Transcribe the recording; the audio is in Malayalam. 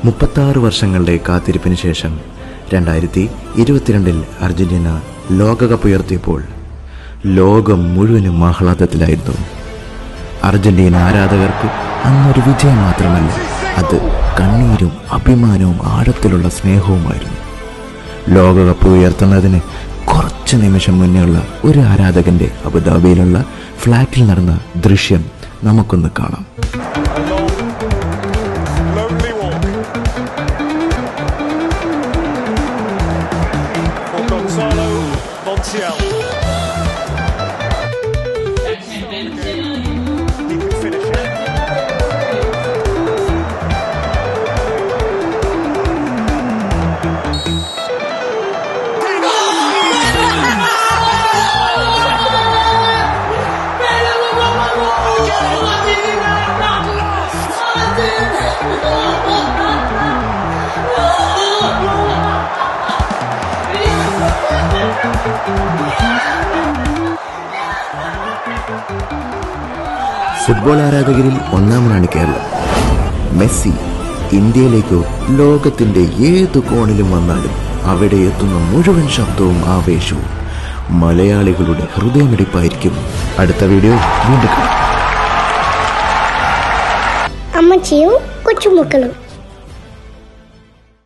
36 വർഷങ്ങളുടെ കാത്തിരിപ്പിന് ശേഷം 2022 അർജന്റീന ലോകകപ്പ് ഉയർത്തിയപ്പോൾ ലോകം മുഴുവനും ആഹ്ലാദത്തിലായിരുന്നു. അർജന്റീന ആരാധകർക്ക് അന്നൊരു വിജയം മാത്രമല്ല, അത് കണ്ണീരും അഭിമാനവും ആഴത്തിലുള്ള സ്നേഹവുമായിരുന്നു. ലോകകപ്പ് ഉയർത്തുന്നതിന് കുറച്ച് നിമിഷം മുന്നേയുള്ള ഒരു ആരാധകന്റെ അബുദാബിയിലുള്ള ഫ്ലാറ്റിൽ നടന്ന ദൃശ്യം നമുക്കൊന്ന് കാണാം. ഫുട്ബോൾ ആരാധകരിൽ ഒന്നാമനാണ് കേരളം. മെസ്സി ഇന്ത്യയിലേക്കോ ലോകത്തിന്റെ ഏതു കോണിലും വന്നാലും അവിടെ എത്തുന്ന മുഴുവൻ ശബ്ദവും ആവേശവും മലയാളികളുടെ ഹൃദയമിടിപ്പായിരിക്കും. അടുത്ത വീഡിയോ വീണ്ടും കാണാം. അമ്മച്ചിയും കൊച്ചുമക്കളും.